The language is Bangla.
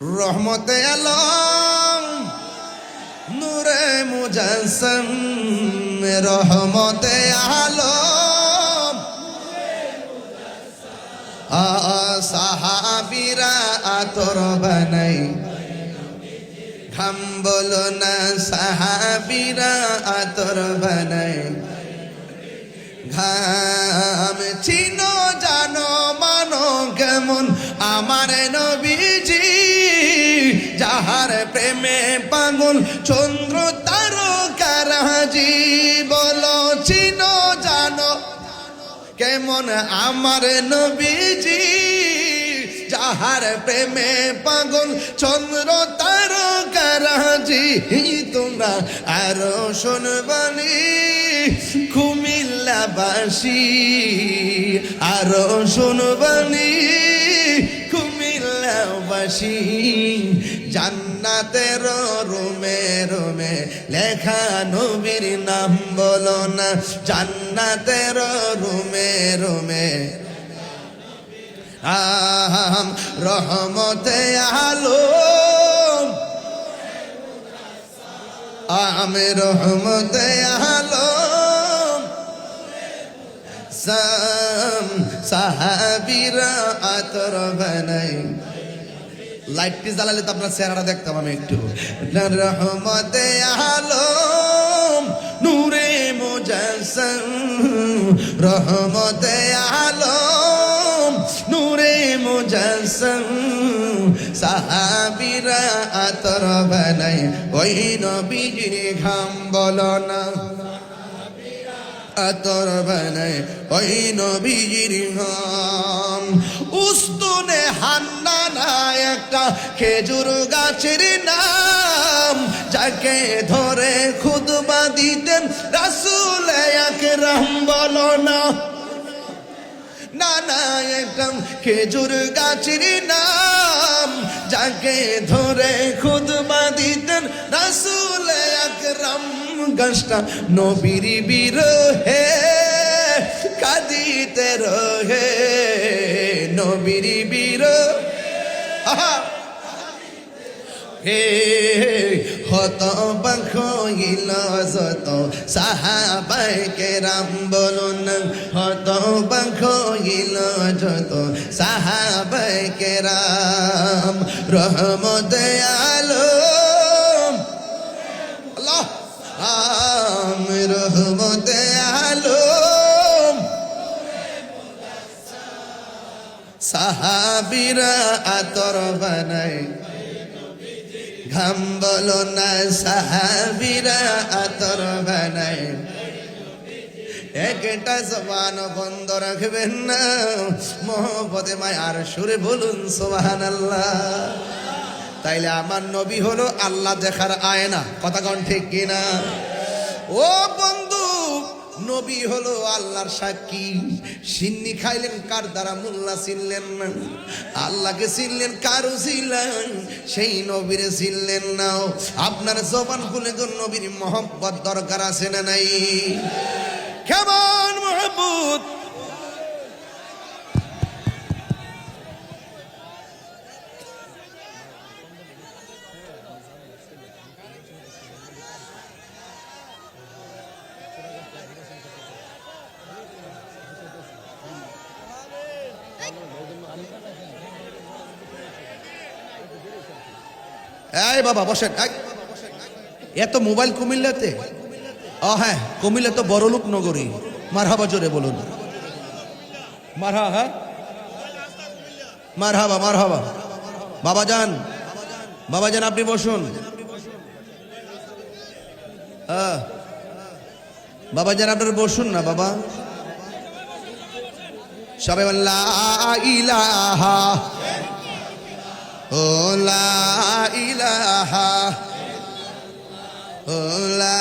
রহমতে আলম নূরে মুজাসসম রহমতে আলম সাহাবীরা আতর বানাই ঘাম বলো না সাহাবীরা আতর বানাই ঘাম চিনো জানো মানো কেমন আমার নবীজি যাহার প্রেমে পাগল চন্দ্র তারকারাজি বলো চিনো জানো কেমন আমার নবীজি যাহার প্রেমে পাগল চন্দ্র তারকারাজি তোমরা আরো শুনবানি কুমিল্লাবাসী আরো শুনবানি কুমিল্লাবাসী জান্নাতের রুমে রুমে লেখা নবীর নাম বলো না জান্নাতের রুমে রুমে রহমতে আলম আমি রহমতে আলম সাহাবীরা আতর বানাই লাইটটি জ্বালালে তো আপনার চেহারা দেখতাম আমি একটু রহমতে আলম নূরে মুজাসসম রহমতে আলম নূরে মুজাসসম সাহাবীরা আতর বানাই ওই নবীজির ঘাম বলো না আতর বানাই ওই নবীজির ঘাম উস্তুনে হান্নানা একটা খেজুর গাছের নাম যাকে ধরে খুতবা দিতেন রাসূল আকরাম বলো না নানা একদম খেজুর গাছের নাম যাকে ধরে খুতবা দিতেন রাসূল আকরাম গাছটা নবীর বিরহে কাঁদিতে রহে নবীর বিরহে হে হত বাখ হইল যত সাহাবায়ে কেরাম বলুন হত বাখ হইল যত সাহাবায়ে কেরাম রহমতে আলম আল্লাহ রহমতে আলম সাহাবীরা আতর বানাই ঘাম বলো না সাহাবীরা আতর বানাই একটা জবান বন্ধ রাখবেন না মোহব্বতে মায়ার সুরে বলুন সুবহানাল্লাহ তাইলে আমার নবী হলো আল্লাহ দেখার আয়না কথা কোন ঠিক কিনা ও বন্ধু নবী হলো আল্লাহর সাক্ষী সিন্নি খাইলেন কার দ্বারা মোল্লা চিনলেন না আল্লাহকে চিনলেন কারো ছিলেন সেই নবীরে চিনলেন না আপনার জবান খুলে কোন নবীর মহব্বত দরকার আছে না নাই কেমন মহব্বত এই বাবা বসেন এত মোবাইল কুমিল্লাতে হ্যাঁ কুমিল্লা তো বড়লোক নগরী মারহাবা জোরে বলুন মারহাবা মারহাবা মারহাবা বাবাজান বাবাজান আপনি বসুন বাবাজান আপনারা বসুন না বাবা সবাই লা ইলাহা ও লা ইলাহা ও লা